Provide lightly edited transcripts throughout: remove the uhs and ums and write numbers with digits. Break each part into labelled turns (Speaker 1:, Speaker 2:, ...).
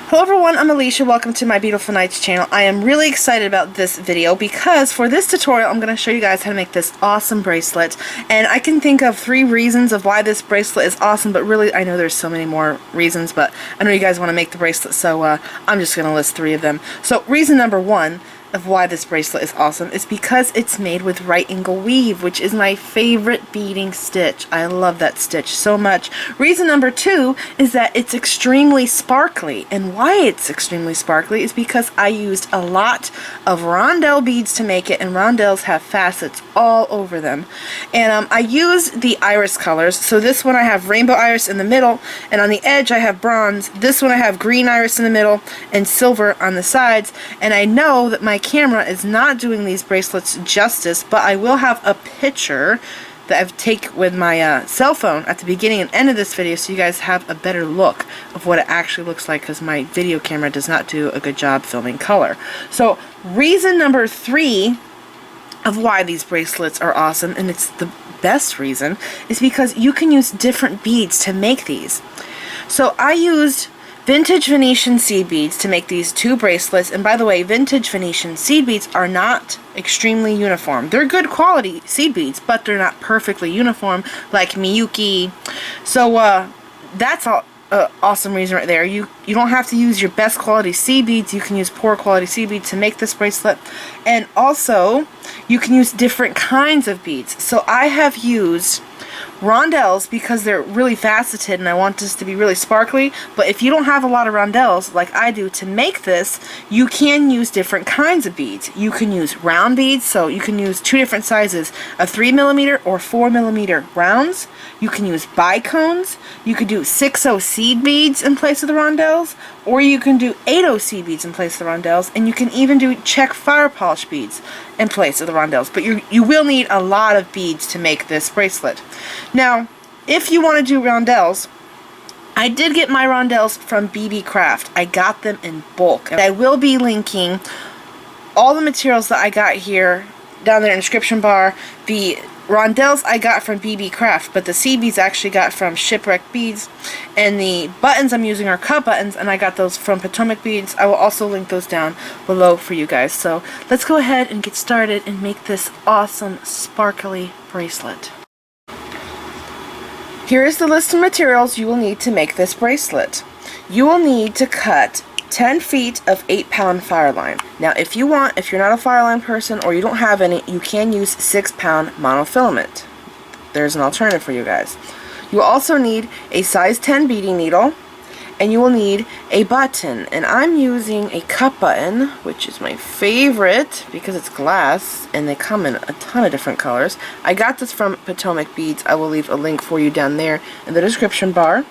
Speaker 1: Hello everyone, I'm Alicia. Welcome to my Beautiful Nights channel. I am really excited about this video because for this tutorial I'm going to show you guys how to make this awesome bracelet. And I can think of 3 reasons of why this bracelet is awesome, but really I know there's so many more reasons, but I know you guys want to make the bracelet, so I'm just going to list 3 of them. So reason number 1 of why this bracelet is awesome is because it's made with right angle weave, which is my favorite beading stitch. I love that stitch so much. Reason number 2 is that it's extremely sparkly, and why it's extremely sparkly is because I used a lot of rondelle beads to make it, and rondelles have facets all over them. And I used the iris colors. So this one I have rainbow iris in the middle, and on the edge I have bronze. This one I have green iris in the middle and silver on the sides. And I know that my camera is not doing these bracelets justice, but I will have a picture that I've taken with my cell phone at the beginning and end of this video so you guys have a better look of what it actually looks like, because my video camera does not do a good job filming color. So reason number 3 of why these bracelets are awesome, and it's the best reason, is because you can use different beads to make these. So I used vintage Venetian seed beads to make these 2 bracelets, and by the way, vintage Venetian seed beads are not extremely uniform. They're good quality seed beads, but they're not perfectly uniform like Miyuki. So that's all. Awesome reason right there. You don't have to use your best quality seed beads. You can use poor quality seed beads to make this bracelet. And also you can use different kinds of beads. So I have used rondelles because they're really faceted and I want this to be really sparkly, but if you don't have a lot of rondelles like I do to make this, you can use different kinds of beads. You can use round beads, so you can use 2 different sizes of 3mm or 4mm rounds. You can use bicones. You could do 6/0 seed beads in place of the rondelles, or you can do 8/0 seed beads in place of the rondelles, and you can even do check fire polish beads in place of the rondelles. But you will need a lot of beads to make this bracelet. Now, if you want to do rondelles, I did get my rondelles from BB Craft. I got them in bulk. And I will be linking all the materials that I got here down there in the description bar. The rondelles I got from BB Craft, but the seed beads I actually got from Shipwreck Beads, and the buttons I'm using are cut buttons, and I got those from Potomac Beads. I will also link those down below for you guys. So let's go ahead and get started and make this awesome sparkly bracelet. Here is the list of materials you will need to make this bracelet. You will need to cut 10 feet of 8-pound fireline. Now if you're not a fireline person or you don't have any, you can use 6-pound monofilament. There's an alternative for you guys. You will also need a size 10 beading needle, and you will need a button. And I'm using a cut button, which is my favorite because it's glass and they come in a ton of different colors. I got this from Potomac Beads. I will leave a link for you down there in the description bar.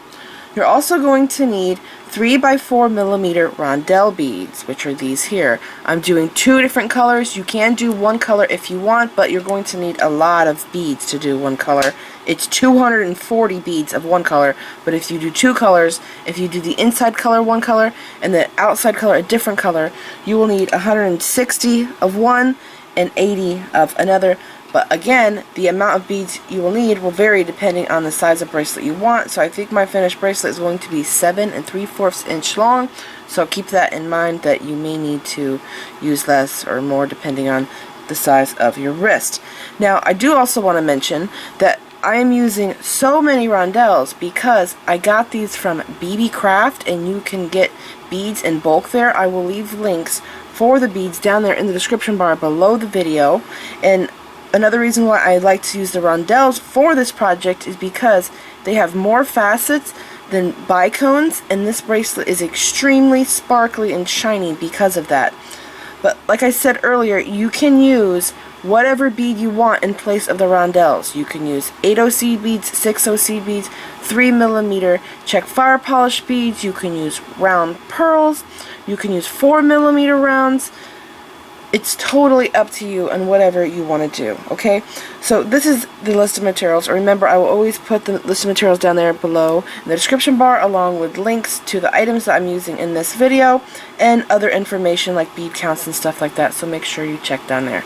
Speaker 1: You're also going to need 3x4mm rondelle beads, which are these here. I'm doing 2 different colors. You can do 1 color if you want, but you're going to need a lot of beads to do 1 color. It's 240 beads of 1 color, but if you do 2 colors, if you do the inside color 1 color and the outside color a different color, you will need 160 of one and 80 of another. But again, the amount of beads you will need will vary depending on the size of bracelet you want. So I think my finished bracelet is going to be 7 3/4 inch long. So keep that in mind, that you may need to use less or more depending on the size of your wrist. Now I do also want to mention that I am using so many rondelles because I got these from BB Craft, and you can get beads in bulk there. I will leave links for the beads down there in the description bar below the video. And another reason why I like to use the rondelles for this project is because they have more facets than bicones, and this bracelet is extremely sparkly and shiny because of that. But like I said earlier, you can use whatever bead you want in place of the rondelles. You can use 8/0 seed beads, 6/0 seed beads, 3mm check fire polish beads, you can use round pearls, you can use 4mm rounds. It's totally up to you and whatever you want to do, okay? So this is the list of materials. Remember, I will always put the list of materials down there below in the description bar, along with links to the items that I'm using in this video and other information like bead counts and stuff like that, so make sure you check down there.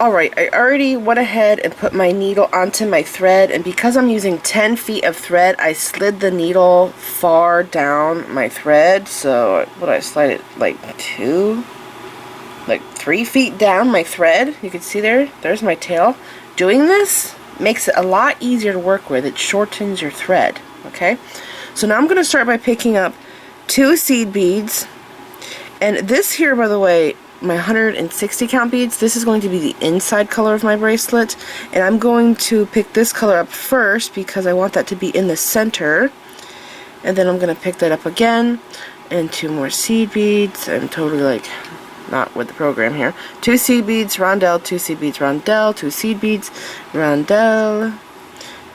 Speaker 1: Alright, I already went ahead and put my needle onto my thread, and because I'm using 10 feet of thread, I slid the needle far down my thread. So, what did I slide it? Like 3 feet down my thread. You can see there's my tail. Doing this makes it a lot easier to work with. It shortens your thread, okay? So now I'm going to start by picking up 2 seed beads, and this here, by the way, my 160 count beads, this is going to be the inside color of my bracelet, and I'm going to pick this color up first because I want that to be in the center, and then I'm going to pick that up again, and 2 more seed beads. I'm totally like not with the program here. 2 seed beads, rondelle, 2 seed beads, rondelle, 2 seed beads, rondelle,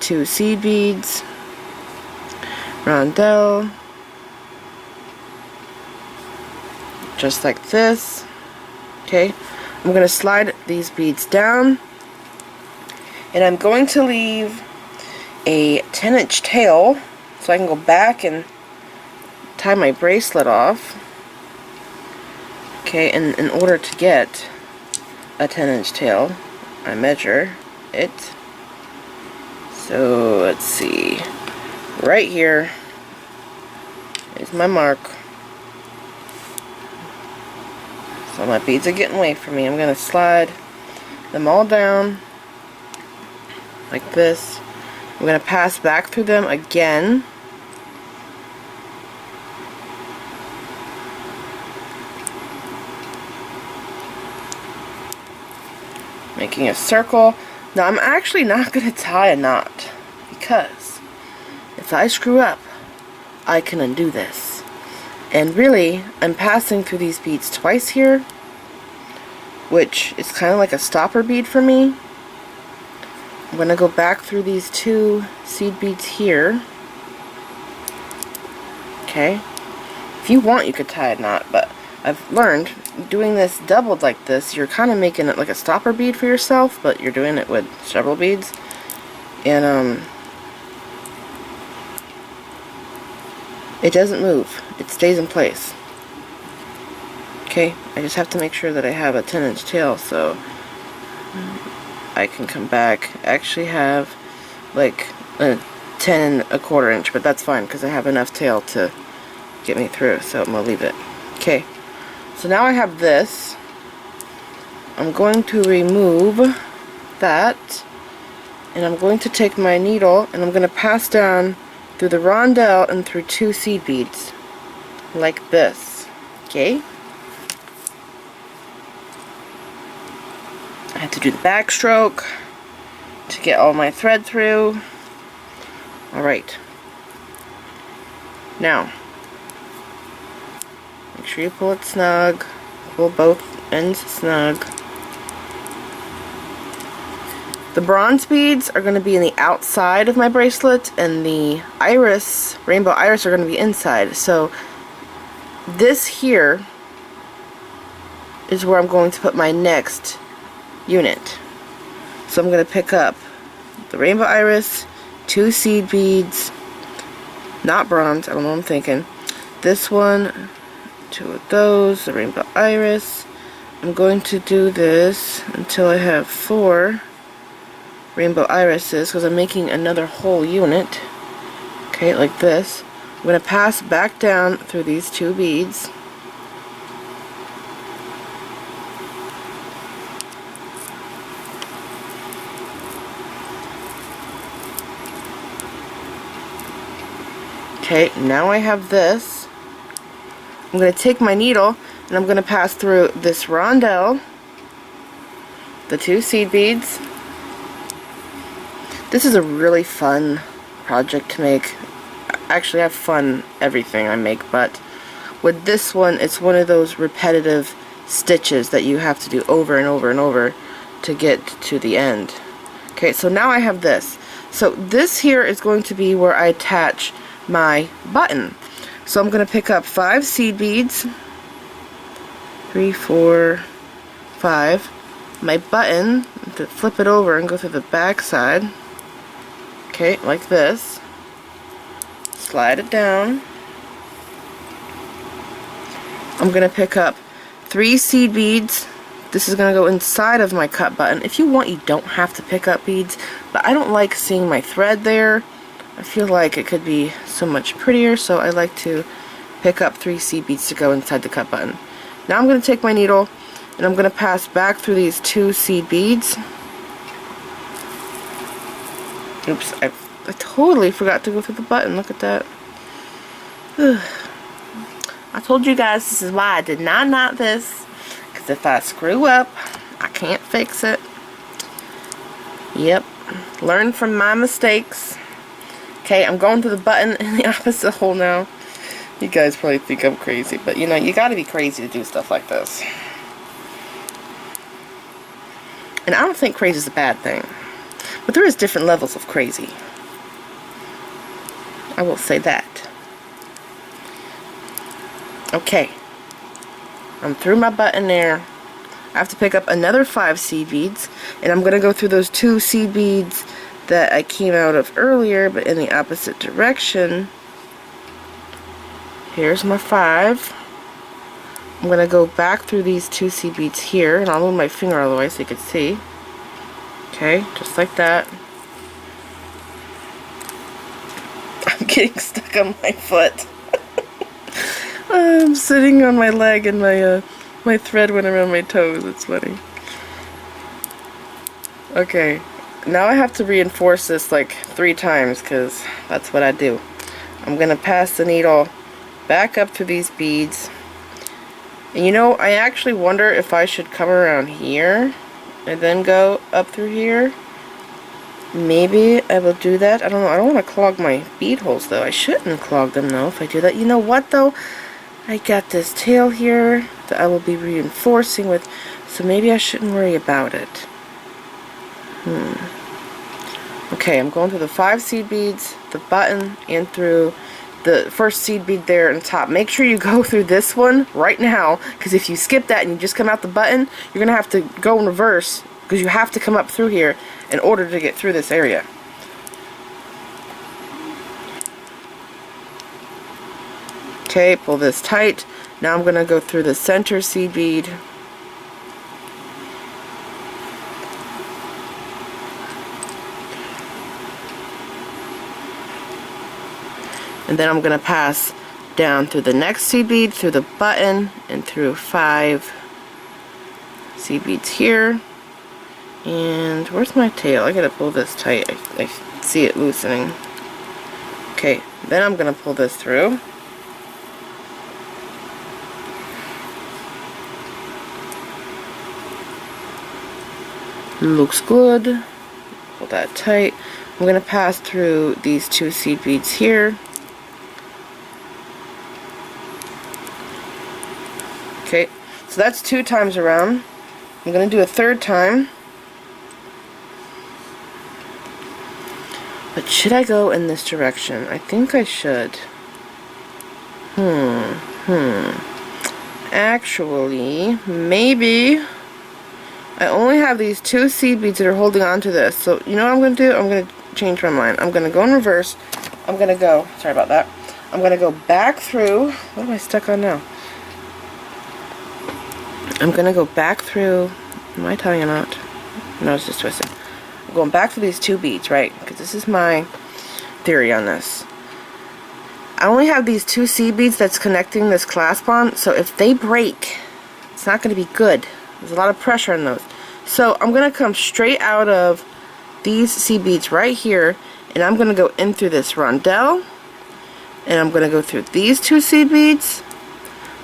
Speaker 1: 2 seed beads, rondelle, just like this. Okay, I'm going to slide these beads down, and I'm going to leave a 10-inch tail so I can go back and tie my bracelet off. Okay, and in order to get a 10-inch tail, I measure it. So let's see, right here is my mark. So my beads are getting away from me. I'm going to slide them all down like this. I'm going to pass back through them again. Making a circle. Now I'm actually not going to tie a knot because if I screw up, I can undo this. And really, I'm passing through these beads twice here, which is kind of like a stopper bead for me. I'm going to go back through these 2 seed beads here. Okay. If you want, you could tie a knot, but I've learned doing this doubled like this, you're kind of making it like a stopper bead for yourself, but you're doing it with several beads. And it doesn't move. It stays in place. Okay, I just have to make sure that I have a 10-inch tail so I can come back. I actually have like a 10¼ inch, but that's fine because I have enough tail to get me through, so I'm going to leave it. Okay, so now I have this. I'm going to remove that, and I'm going to take my needle and I'm going to pass down through the rondelle and through 2 seed beads like this. Okay, I have to do the backstroke to get all my thread through. Alright, now make sure you pull it snug, pull both ends snug. The bronze beads are going to be in the outside of my bracelet, and the iris, rainbow iris, are going to be inside. So this here is where I'm going to put my next unit. So I'm going to pick up the rainbow iris, 2 seed beads, not bronze, I don't know what I'm thinking. This one, 2 of those, the rainbow iris. I'm going to do this until I have 4 rainbow irises because I'm making another whole unit. Okay, like this. I'm going to pass back down through these 2 beads. Okay, now I have this. I'm going to take my needle and I'm going to pass through this rondelle, the 2 seed beads. This is a really fun project to make. Actually, I have fun everything I make, but with this one, it's one of those repetitive stitches that you have to do over and over and over to get to the end. Okay, so now I have this. So this here is going to be where I attach my button. So I'm going to pick up 5 seed beads, 3, 4, 5. My button, to flip it over and go through the back side. Okay, like this. Slide it down. I'm going to pick up 3 seed beads, This is going to go inside of my cut button. If you want, you don't have to pick up beads, but I don't like seeing my thread there. I feel like it could be so much prettier, so I like to pick up 3 seed beads to go inside the cut button. Now I'm going to take my needle and I'm going to pass back through these 2 seed beads. Oops, I totally forgot to go through the button. Look at that. I told you guys this is why I did not knot this, because if I screw up, I can't fix it. Yep, learn from my mistakes. Okay, I'm going to the button in the opposite hole now. You guys probably think I'm crazy, but you know, you gotta be crazy to do stuff like this. And I don't think crazy is a bad thing, but there is different levels of crazy. I will say that. Okay, I'm through my button there. I have to pick up another 5 seed beads, and I'm gonna go through those 2 seed beads that I came out of earlier, but in the opposite direction. Here's my 5. I'm going to go back through these 2 seed beads here, and I'll move my finger all the way so you can see. Okay, just like that. I'm getting stuck on my foot. I'm sitting on my leg and my thread went around my toes. It's funny. Okay. Now I have to reinforce this like 3 times because that's what I do. I'm going to pass the needle back up through these beads. And you know, I actually wonder if I should come around here and then go up through here. Maybe I will do that. I don't know. I don't want to clog my bead holes though. I shouldn't clog them though if I do that. You know what though? I got this tail here that I will be reinforcing with, so maybe I shouldn't worry about it. Okay, I'm going through the 5 seed beads, the button, and through the first seed bead there on top. Make sure you go through this one right now, because if you skip that and you just come out the button, you're going to have to go in reverse, because you have to come up through here in order to get through this area. Okay, pull this tight. Now I'm going to go through the center seed bead. And then I'm going to pass down through the next seed bead, through the button, and through 5 seed beads here. And where's my tail? I gotta pull this tight. I see it loosening. Okay, then I'm going to pull this through. Looks good. Pull that tight. I'm going to pass through these 2 seed beads here. Okay, so that's 2 times around. I'm going to do a 3rd time. But should I go in this direction? I think I should. Actually, maybe. I only have these 2 seed beads that are holding on to this. So, you know what I'm going to do? I'm going to change my mind. I'm going to go in reverse. I'm going to go, sorry about that. I'm going to go back through, what am I stuck on now? I'm going to go back through, am I tying a knot? No, it's just twisted. I'm going back through these 2 beads, right? Because this is my theory on this. I only have these 2 seed beads that's connecting this clasp on, so if they break, it's not going to be good. There's a lot of pressure on those. So I'm going to come straight out of these seed beads right here, and I'm going to go in through this rondelle, and I'm going to go through these 2 seed beads.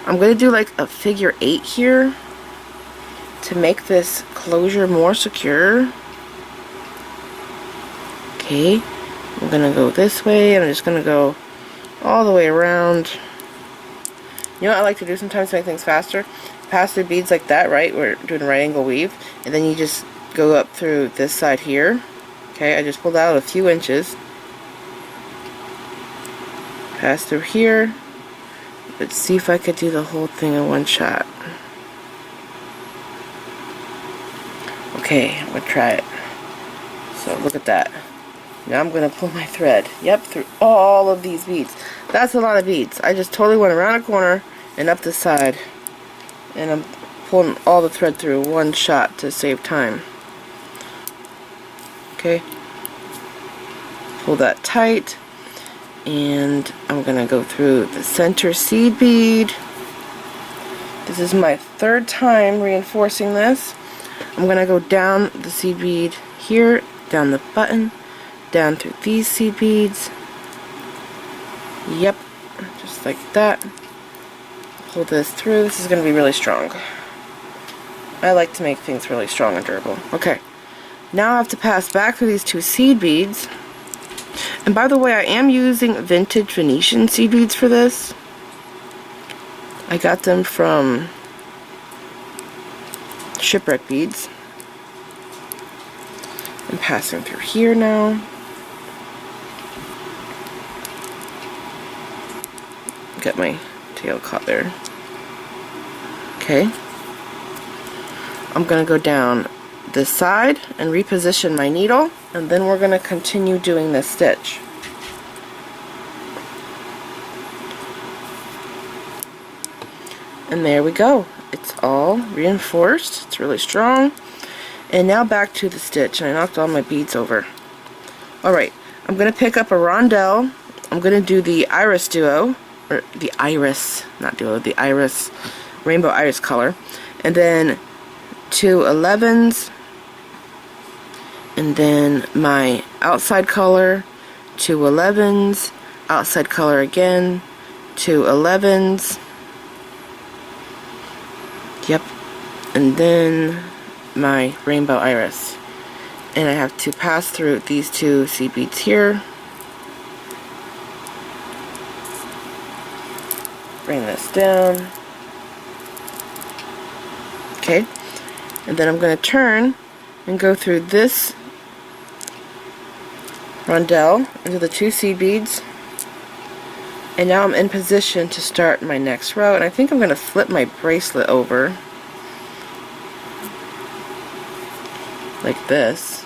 Speaker 1: I'm going to do like a figure 8 here to make this closure more secure. Okay, I'm going to go this way, and I'm just going to go all the way around. You know what I like to do sometimes to make things faster? Pass through beads like that, right? We're doing a right angle weave, and then you just go up through this side here. Okay, I just pulled out a few inches. Pass through here. Let's see if I could do the whole thing in one shot. Okay, I'm going to try it. So look at that. Now I'm going to pull my thread. Yep, through all of these beads. That's a lot of beads. I just totally went around a corner and up the side. And I'm pulling all the thread through one shot to save time. Okay, pull that tight, and I'm gonna go through the center seed bead. This is my third time reinforcing this. I'm gonna go down the seed bead here, down the button, down through these seed beads. Yep, just like that. Pull this through. This is going to be really strong. I like to make things really strong and durable. Okay, now I have to pass back through these two seed beads. And by the way, I am using vintage Venetian seed beads for this. I got them from Shipwreck Beads. I'm passing through here now. Get my tail caught there. Okay. I'm going to go down this side and reposition my needle, and then we're going to continue doing this stitch. And there we go. It's all reinforced. It's really strong. And now back to the stitch. I knocked all my beads over. Alright, I'm going to pick up a rondelle. I'm going to do the iris duo. Or the iris, not duo, the iris, rainbow iris color, and then 2 11s, and then my outside color, 2 11s, outside color again, 2 11s, yep, and then my rainbow iris, and I have to pass through these two seed beads here. Bring this down. Okay, and then I'm going to turn and go through this rondelle into the two seed beads, and now I'm in position to start my next row. And I think I'm going to flip my bracelet over like this.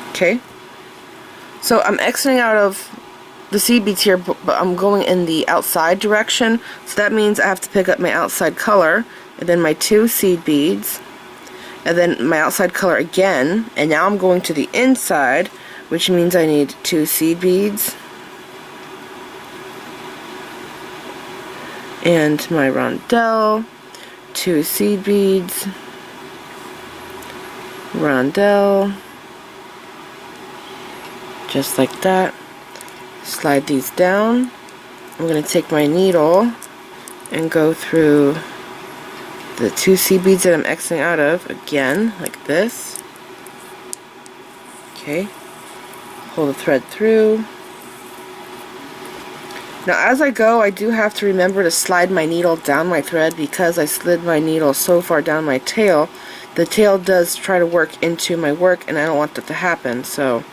Speaker 1: Okay. So I'm exiting out of the seed beads here, but I'm going in the outside direction. So that means I have to pick up my outside color, and then my 2 seed beads, and then my outside color again. And now I'm going to the inside, which means I need 2 seed beads, and my rondelle, 2 seed beads, rondelle. Just like that. Slide these down. I'm going to take my needle and go through the 2 seed beads that I'm exiting out of again, like this. Okay. Pull the thread through. Now as I go, I do have to remember to slide my needle down my thread, because I slid my needle so far down my tail. The tail does try to work into my work, and I don't want that to happen, so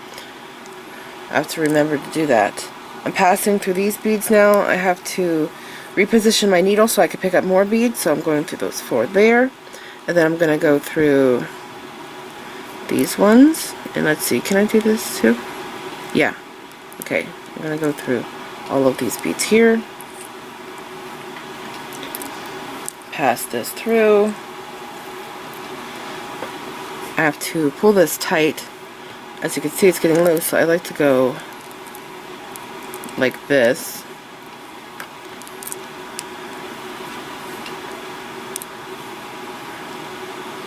Speaker 1: I have to remember to do that. I'm passing through these beads now. I have to reposition my needle so I can pick up more beads, so I'm going through those 4 there. And then I'm going to go through these ones. And let's see, can I do this too? Yeah. Okay, I'm going to go through all of these beads here. Pass this through. I have to pull this tight. As you can see, it's getting loose, so I like to go like this.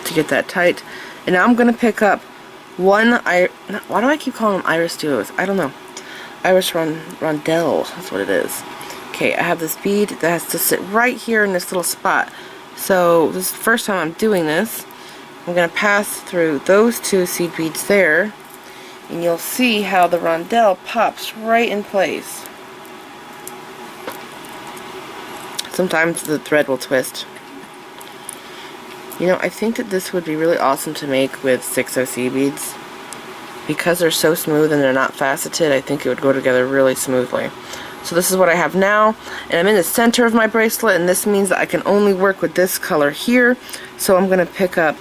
Speaker 1: To get that tight. And now I'm going to pick up one, why do I keep calling them iris duos? I don't know. Iris rondelle, that's what it is. Okay, I have this bead that has to sit right here in this little spot. So this is the first time I'm doing this. I'm going to pass through those 2 seed beads there. And you'll see how the rondelle pops right in place. Sometimes the thread will twist. You know, I think that this would be really awesome to make with 6OC beads. Because they're so smooth and they're not faceted, I think it would go together really smoothly. So this is what I have now, and I'm in the center of my bracelet, and this means that I can only work with this color here. So I'm going to pick up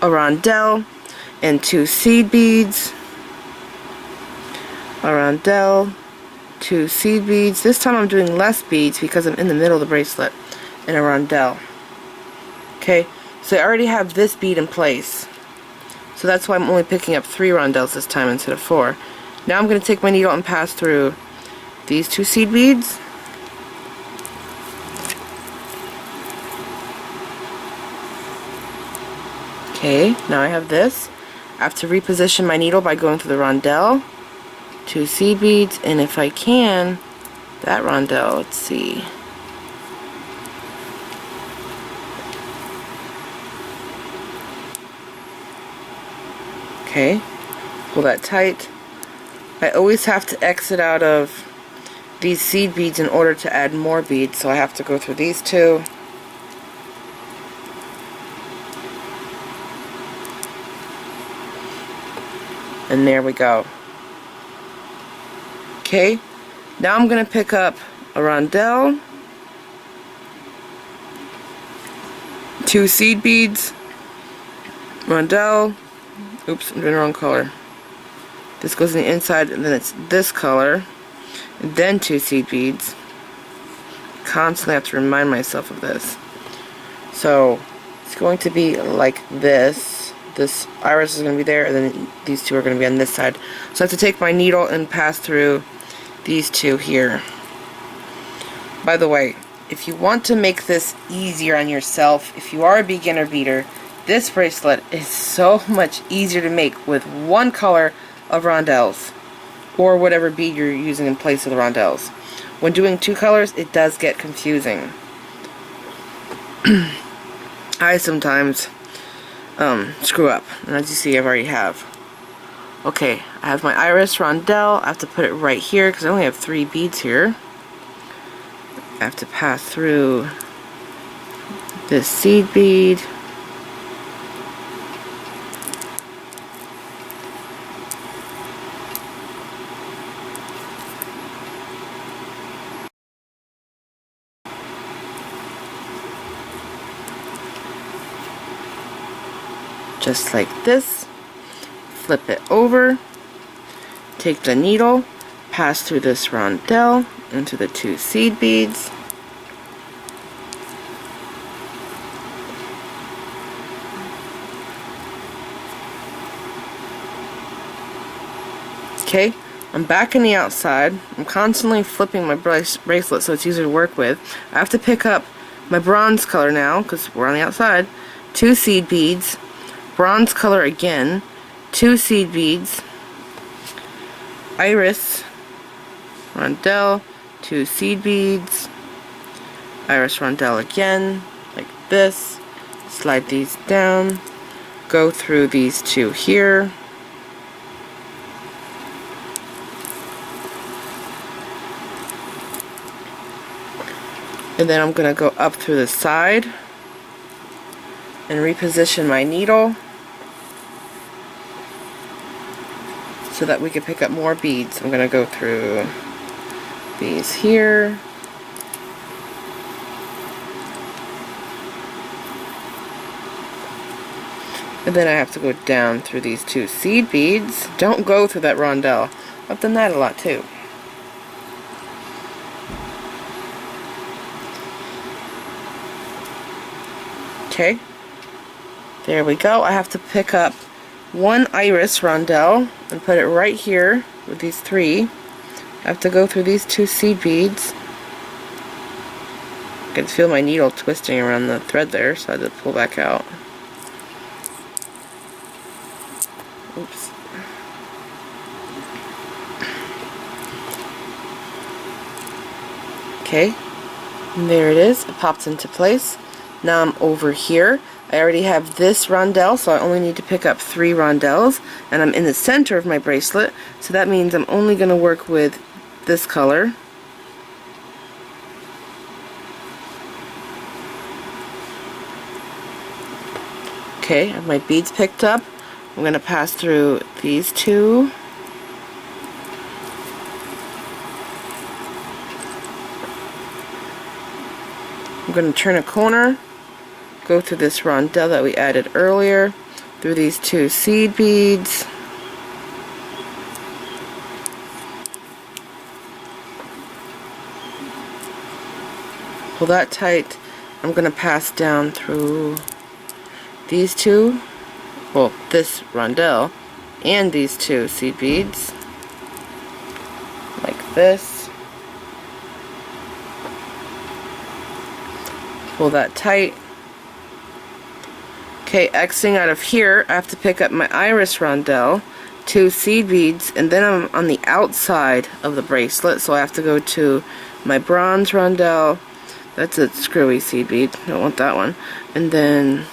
Speaker 1: a rondelle and 2 seed beads, a rondelle, 2 seed beads. This time I'm doing less beads because I'm in the middle of the bracelet, and a rondelle. Okay, so I already have this bead in place. So that's why I'm only picking up 3 rondelles this time instead of 4. Now I'm going to take my needle and pass through these 2 seed beads. Okay, now I have this. I have to reposition my needle by going through the rondelle, 2 seed beads, and if I can, that rondelle, let's see. Okay, pull that tight. I always have to exit out of these seed beads in order to add more beads, so I have to go through these 2. And there we go. Okay, now I'm going to pick up a rondelle, 2 seed beads, rondelle. Oops, I'm doing the wrong color. This goes in the inside, and then it's this color, and then 2 seed beads. Constantly have to remind myself of this. So it's going to be like this. This iris is going to be there, and then these 2 are going to be on this side. So I have to take my needle and pass through these 2 here. By the way, if you want to make this easier on yourself, if you are a beginner beader, this bracelet is so much easier to make with 1 color of rondelles, or whatever bead you're using in place of the rondelles. When doing 2 colors, it does get confusing. I sometimes screw up, and as you see, I already have. Okay, I have my iris rondelle. I have to put it right here because I only have 3 beads here. I have to pass through this seed bead, just like this. Flip it over, take the needle, pass through this rondelle into the 2 seed beads, okay. I'm back in the outside. I'm constantly flipping my bracelet so it's easier to work with. I have to pick up my bronze color now because we're on the outside. 2 seed beads, bronze color again, 2 seed beads, iris, rondelle, 2 seed beads, iris rondelle again, like this. Slide these down, go through these 2 here, and then I'm going to go up through the side and reposition my needle so that we can pick up more beads. I'm going to go through these here, and then I have to go down through these 2 seed beads. Don't go through that rondelle. I've done that a lot too. Okay, there we go. I have to pick up 1 iris rondelle and put it right here with these 3. I have to go through these 2 seed beads. I can feel my needle twisting around the thread there, so I had to pull back out. Oops. Okay, and there it is. It pops into place. Now I'm over here. I already have this rondelle, so I only need to pick up 3 rondelles, and I'm in the center of my bracelet, so that means I'm only going to work with this color. Okay, I have my beads picked up. I'm going to pass through these 2. I'm going to turn a corner, go through this rondelle that we added earlier, through these 2 seed beads, pull that tight. I'm going to pass down through these two, well, this rondelle, and these two seed beads, like this. Pull that tight. Okay, Xing out of here, I have to pick up my iris rondelle, 2 seed beads, and then I'm on the outside of the bracelet, so I have to go to my bronze rondelle. That's a screwy seed bead, don't want that one. And then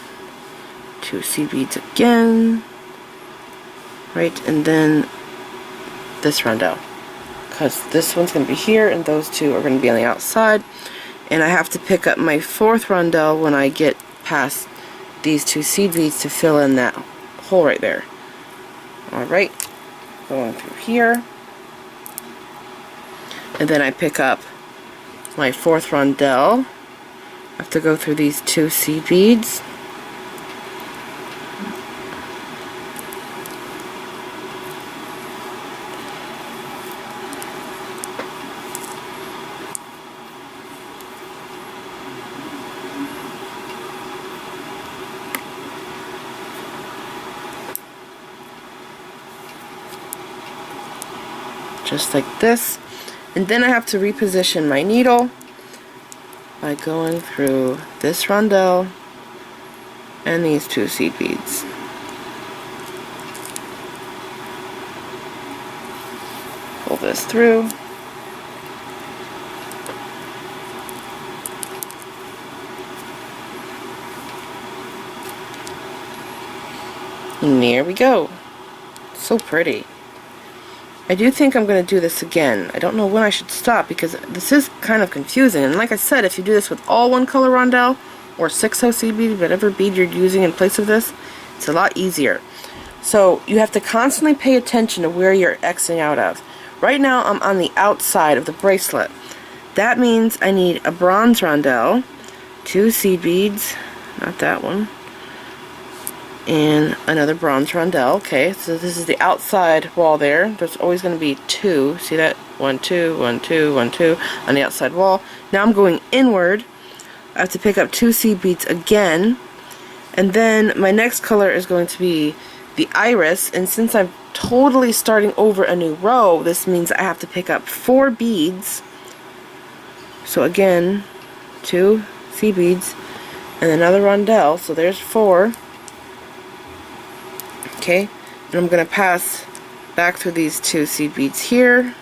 Speaker 1: 2 seed beads again, right, and then this rondelle, because this one's going to be here and those two are going to be on the outside. And I have to pick up my 4th rondelle when I get past these 2 seed beads to fill in that hole right there. Alright, going through here, and then I pick up my 4th rondelle. I have to go through these 2 seed beads. Just like this, and then I have to reposition my needle by going through this rondelle and these 2 seed beads. Pull this through. And there we go. So pretty. I do think I'm going to do this again. I don't know when I should stop because this is kind of confusing. And like I said, if you do this with all one color rondelle or 6/0 seed bead, whatever bead you're using in place of this, it's a lot easier. So you have to constantly pay attention to where you're Xing out of. Right now I'm on the outside of the bracelet. That means I need a bronze rondelle, 2 seed beads, not that one, and another bronze rondelle. Okay, so this is the outside wall there. There's always going to be 2. See that? 1, 2, 1, 2, 1, 2 on the outside wall. Now I'm going inward. I have to pick up 2 seed beads again. And then my next color is going to be the iris. And since I'm totally starting over a new row, this means I have to pick up 4 beads. So again, 2 seed beads and another rondelle. So there's 4. Okay, and I'm going to pass back through these 2 seed beads here.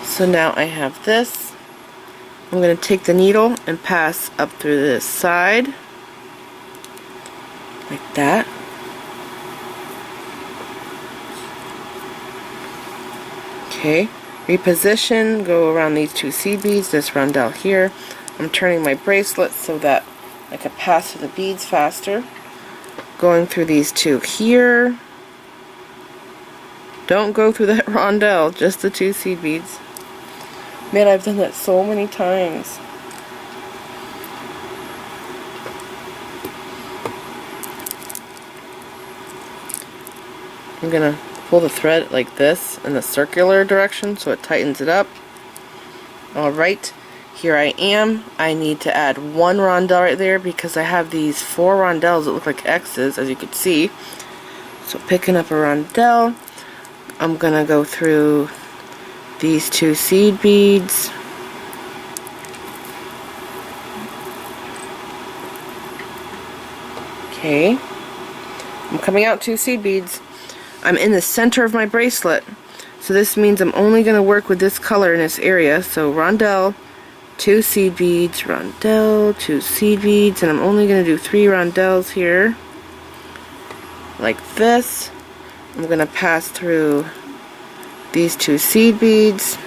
Speaker 1: So now I have this. I'm going to take the needle and pass up through this side, like that. Okay. Reposition, go around these 2 seed beads, this rondelle here. I'm turning my bracelet so that I can pass through the beads faster. Going through these 2 here. Don't go through that rondelle, just the 2 seed beads. Man, I've done that so many times. I'm gonna pull the thread like this in the circular direction so it tightens it up. Alright, here I am. I need to add 1 rondelle right there because I have these 4 rondelles that look like X's, as you can see. So picking up a rondelle, I'm gonna go through these 2 seed beads. Okay, I'm coming out 2 seed beads. I'm in the center of my bracelet, so this means I'm only going to work with this color in this area. So rondelle, 2 seed beads, rondelle, 2 seed beads, and I'm only going to do 3 rondelles here, like this. I'm going to pass through these 2 seed beads.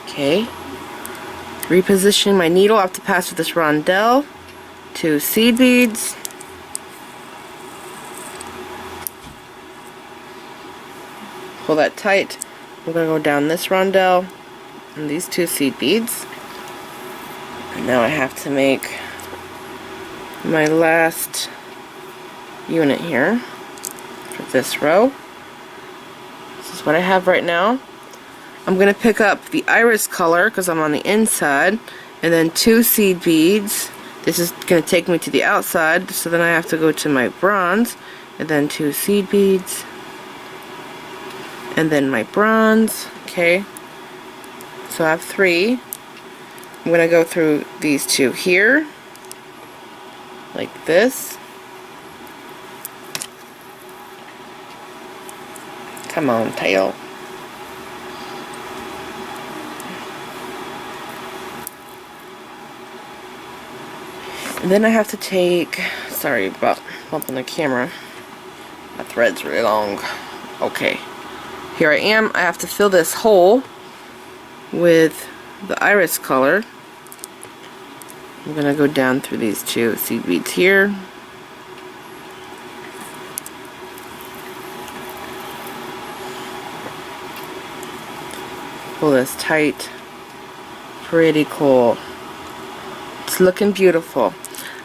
Speaker 1: Okay. Repositioning my needle, I have to pass through this rondelle, 2 seed beads, pull that tight. We're going to go down this rondelle and these 2 seed beads. And now I have to make my last unit here for this row. This is what I have right now. I'm going to pick up the iris color because I'm on the inside, and then 2 seed beads. This is going to take me to the outside, so then I have to go to my bronze, and then 2 seed beads, and then my bronze. Okay, so I have 3. I'm going to go through these 2 here, like this. Come on, tail. And then I have to take, sorry about bumping the camera, my thread's really long. Okay, here I am. I have to fill this hole with the iris color. I'm going to go down through these 2 seed beads here. Pull this tight. Pretty cool. It's looking beautiful.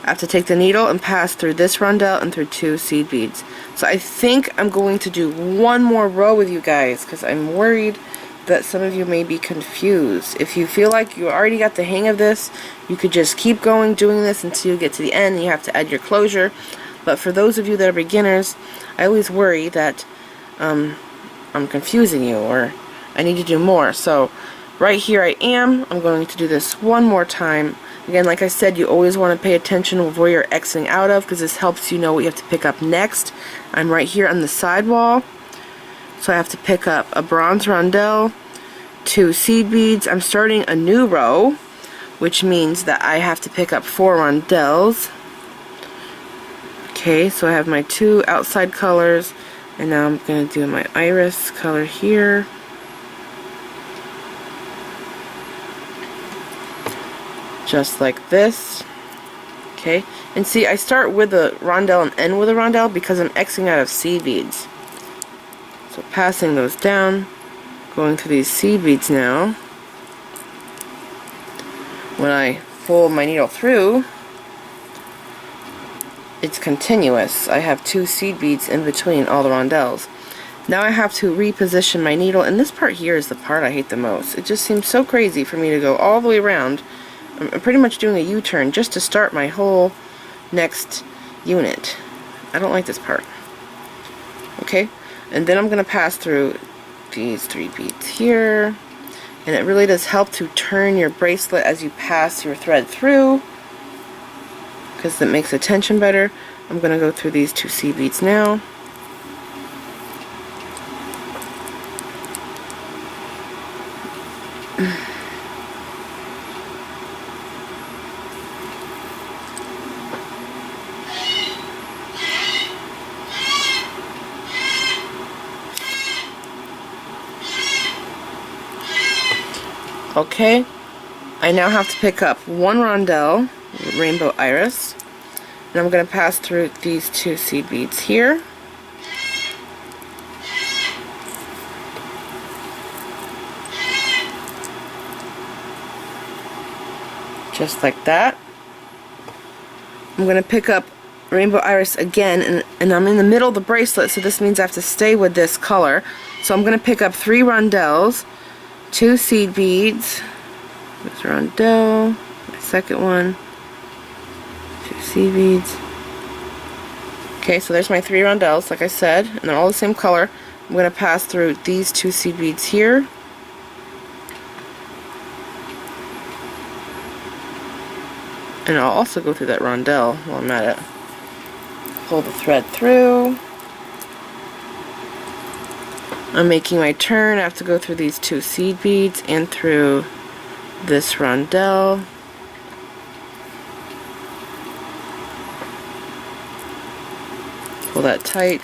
Speaker 1: I have to take the needle and pass through this rondelle and through 2 seed beads. So I think I'm going to do one more row with you guys because I'm worried that some of you may be confused. If you feel like you already got the hang of this, you could just keep going doing this until you get to the end and you have to add your closure. But for those of you that are beginners, I always worry that I'm confusing you or I need to do more. So right here I am. I'm going to do this one more time. Again, like I said, you always want to pay attention of where you're Xing out of because this helps you know what you have to pick up next. I'm right here on the side wall. So I have to pick up a bronze rondelle, 2 seed beads. I'm starting a new row, which means that I have to pick up 4 rondelles. Okay, so I have my 2 outside colors, and now I'm going to do my iris color here. Just like this. Okay, and see, I start with a rondelle and end with a rondelle because I'm Xing out of seed beads. So passing those down, going through these seed beads now. When I pull my needle through, it's continuous. I have 2 seed beads in between all the rondelles. Now I have to reposition my needle, and this part here is the part I hate the most. It just seems so crazy for me to go all the way around. I'm pretty much doing a U-turn just to start my whole next unit. I don't like this part. Okay, and then I'm going to pass through these 3 beads here, and it really does help to turn your bracelet as you pass your thread through because it makes the tension better. I'm going to go through these 2 seed beads now. Okay, I now have to pick up 1 rondelle, rainbow iris, and I'm going to pass through these 2 seed beads here. Just like that. I'm going to pick up rainbow iris again, and I'm in the middle of the bracelet, so this means I have to stay with this color. So I'm going to pick up 3 rondelles, 2 seed beads, this rondelle, my second one, 2 seed beads. Okay, so there's my 3 rondelles, like I said, and they're all the same color. I'm going to pass through these 2 seed beads here. And I'll also go through that rondelle while I'm at it. Pull the thread through. I'm making my turn. I have to go through these 2 seed beads and through this rondelle. Pull that tight.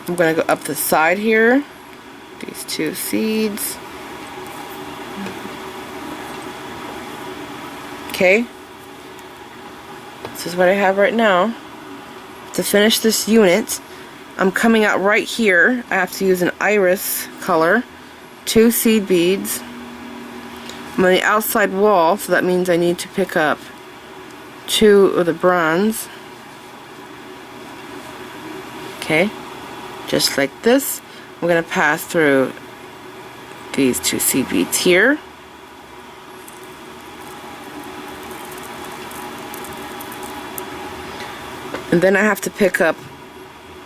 Speaker 1: I'm going to go up the side here. These 2 seeds. Okay. This is what I have right now. To finish this unit, I'm coming out right here. I have to use an iris color, 2 seed beads, I'm on the outside wall, so that means I need to pick up 2 of the bronze. Okay, just like this. I'm going to pass through these 2 seed beads here. And then I have to pick up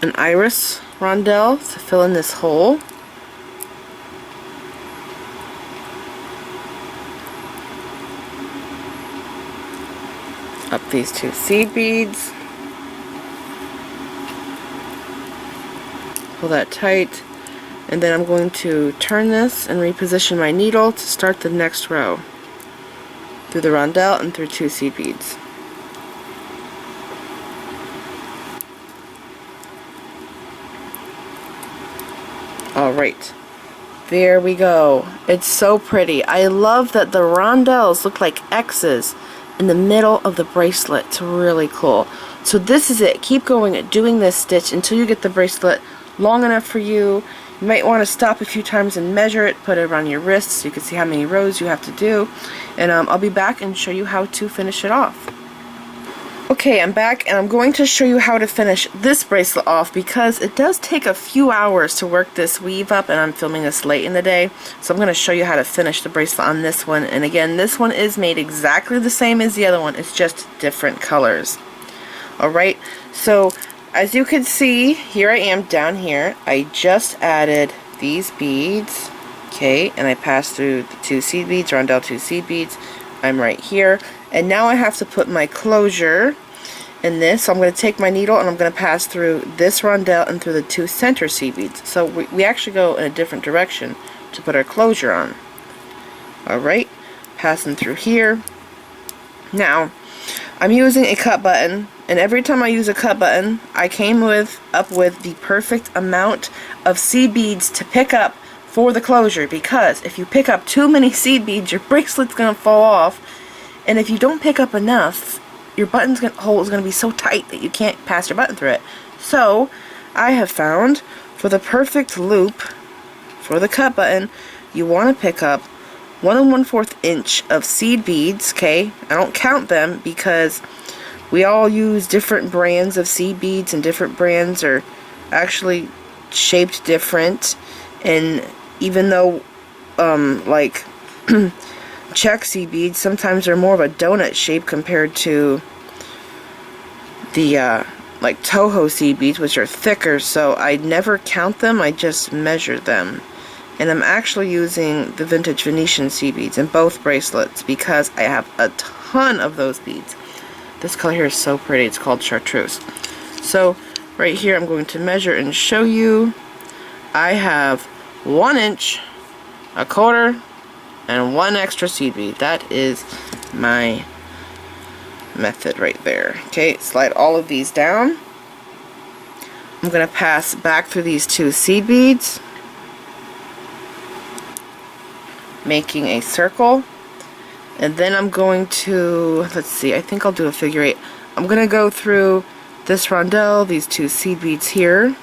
Speaker 1: an iris rondelle to fill in this hole. Up these 2 seed beads. Pull that tight. And then I'm going to turn this and reposition my needle to start the next row. Through the rondelle and through 2 seed beads. Alright, there we go. It's so pretty. I love that the rondelles look like X's in the middle of the bracelet. It's really cool. So this is it. Keep going at doing this stitch until you get the bracelet long enough for you. You might want to stop a few times and measure it, put it around your wrist so you can see how many rows you have to do. And I'll be back and show you how to finish it off. Okay, I'm back and I'm going to show you how to finish this bracelet off because it does take a few hours to work this weave up, and I'm filming this late in the day. So I'm going to show you how to finish the bracelet on this one. And again, this one is made exactly the same as the other one. It's just different colors. Alright, so as you can see, here I am down here. I just added these beads. Okay, and I passed through the 2 seed beads, rondelle 2 seed beads. I'm right here. And now I have to put my closure in this. So I'm going to take my needle and I'm going to pass through this rondelle and through the 2 center seed beads. So we actually go in a different direction to put our closure on. Alright, passing through here. Now, I'm using a cut button, and every time I use a cut button, I came up with the perfect amount of seed beads to pick up for the closure, because if you pick up too many seed beads, your bracelet's going to fall off. And if you don't pick up enough, your hole is going to be so tight that you can't pass your button through it. So, I have found, for the perfect loop, for the cut button, you want to pick up 1 1/4 inch of seed beads, okay? I don't count them because we all use different brands of seed beads, and different brands are actually shaped different. And even though, like, check seed beads sometimes they're more of a donut shape compared to the like Toho seed beads, which are thicker, so I never count them, I just measure them. And I'm actually using the vintage Venetian seed beads in both bracelets because I have a ton of those beads. This color here is so pretty. It's called chartreuse. So right here I'm going to measure and show you. I have 1 inch, 1/4, and 1 extra seed bead. That is my method right there. Okay, slide all of these down. I'm going to pass back through these 2 seed beads, making a circle. And then I'm going to, let's see, I think I'll do a figure 8. I'm going to go through this rondelle, these 2 seed beads here.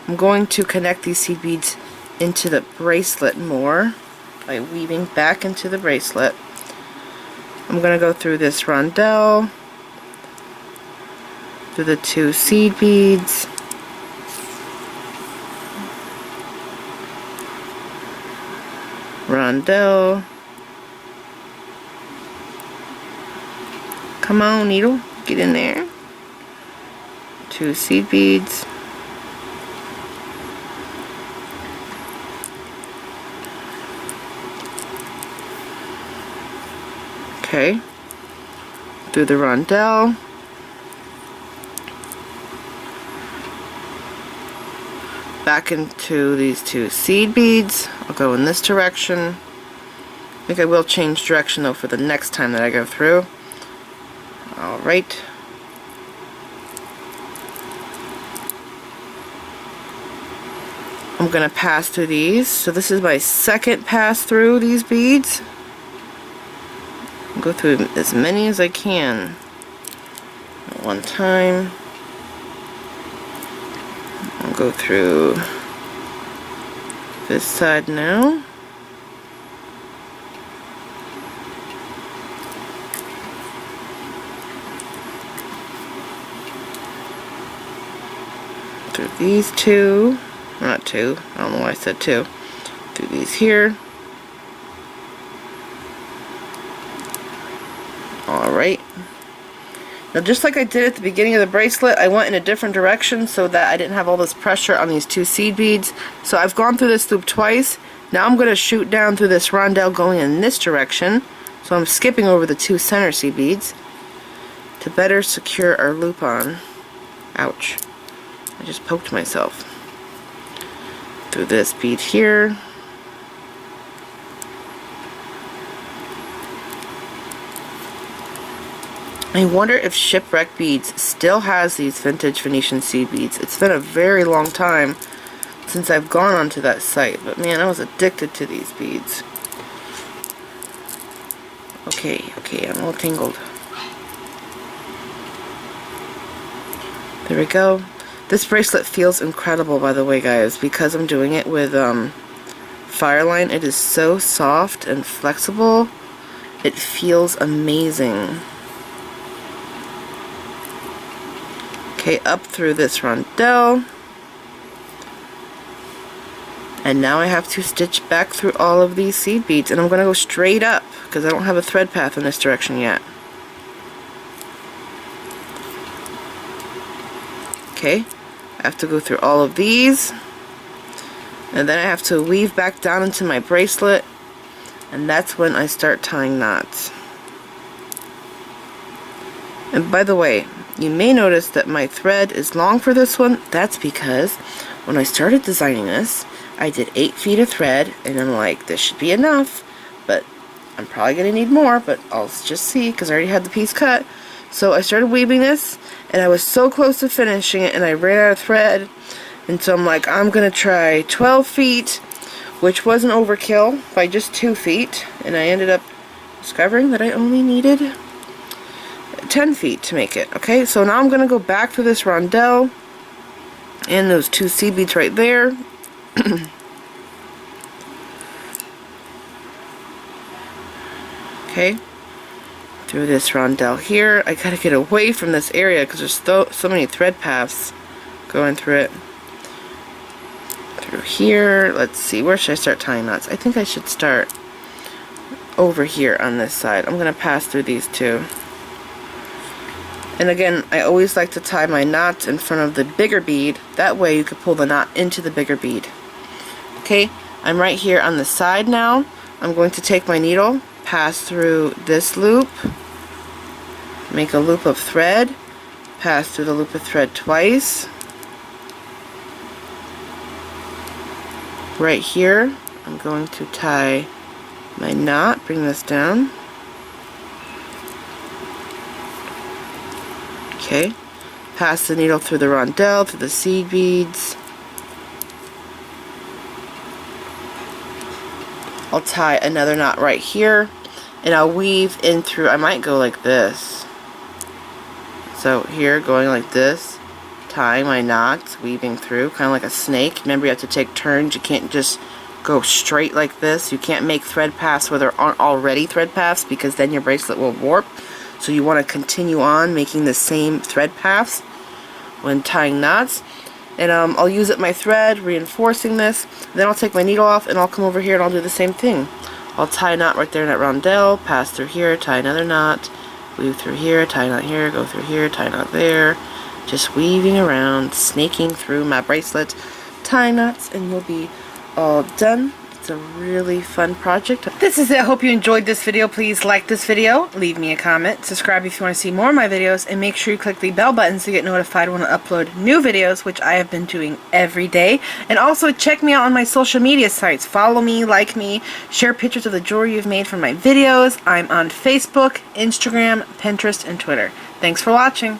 Speaker 1: I'm going to connect these seed beads into the bracelet more by weaving back into the bracelet. I'm going to go through this rondelle, through the 2 seed beads, rondelle. Come on, needle, get in there. 2 seed beads. Okay, through the rondelle, back into these 2 seed beads. I'll go in this direction. I think I will change direction though for the next time that I go through. Alright. I'm going to pass through these. So this is my second pass through these beads. I'll go through as many as I can at one time. I'll go through this side now. through these two, not two, I don't know why I said two, through these here. Alright. Now just like I did at the beginning of the bracelet, I went in a different direction so that I didn't have all this pressure on these two seed beads. So I've gone through this loop twice. Now I'm going to shoot down through this rondelle going in this direction. So I'm skipping over the two center seed beads to better secure our loop on. Ouch. I just poked myself. Through this bead here. I wonder if Shipwreck Beads still has these vintage Venetian seed beads. It's been a very long time since I've gone onto that site, but man, I was addicted to these beads. Okay, I'm all tangled. There we go. This bracelet feels incredible, by the way, guys, because I'm doing it with fireline. It is so soft and flexible. It feels amazing. Okay, up through this rondelle. And now I have to stitch back through all of these seed beads, and I'm going to go straight up because I don't have a thread path in this direction yet. Okay, I have to go through all of these, and then I have to weave back down into my bracelet, and that's when I start tying knots. And by the way, you may notice that my thread is long for this one. That's because when I started designing this, I did 8 feet of thread, and I'm like, this should be enough, but I'm probably going to need more, but I'll just see because I already had the piece cut. So I started weaving this, and I was so close to finishing it, and I ran out of thread, and so I'm like, I'm going to try 12 feet, which was an overkill by just 2 feet, and I ended up discovering that I only needed 10 feet to make it. Okay, so now I'm going to go back to this rondelle and those two seed beads right there. Okay, through this rondelle here. I gotta get away from this area because there's so many thread paths going through it. Through here, let's see, where should I start tying knots? I think I should start over here on this side. I'm gonna pass through these two. And again, I always like to tie my knots in front of the bigger bead. That way you can pull the knot into the bigger bead. Okay, I'm right here on the side now. I'm going to take my needle, pass through this loop, make a loop of thread, pass through the loop of thread twice. Right here, I'm going to tie my knot, bring this down. Okay, pass the needle through the rondelle, through the seed beads. I'll tie another knot right here, and I'll weave in through, I might go like this. So here, going like this, tying my knots, weaving through, kind of like a snake. Remember, you have to take turns. You can't just go straight like this. You can't make thread paths where there aren't already thread paths, because then your bracelet will warp. So you want to continue on making the same thread paths when tying knots. And I'll use my thread, reinforcing this. Then I'll take my needle off, and I'll come over here and I'll do the same thing. I'll tie a knot right there in that rondelle, pass through here, tie another knot, weave through here, tie a knot here, go through here, tie a knot there. Just weaving around, snaking through my bracelet, tying knots, and you'll be all done. It's a really fun project. This is it. I hope you enjoyed this video. Please like this video, leave me a comment, subscribe if you want to see more of my videos, and make sure you click the bell button to get notified when I upload new videos, which I have been doing every day. And also check me out on my social media sites. Follow me, like me, share pictures of the jewelry you've made from my videos. I'm on Facebook, Instagram, Pinterest, and Twitter. Thanks for watching.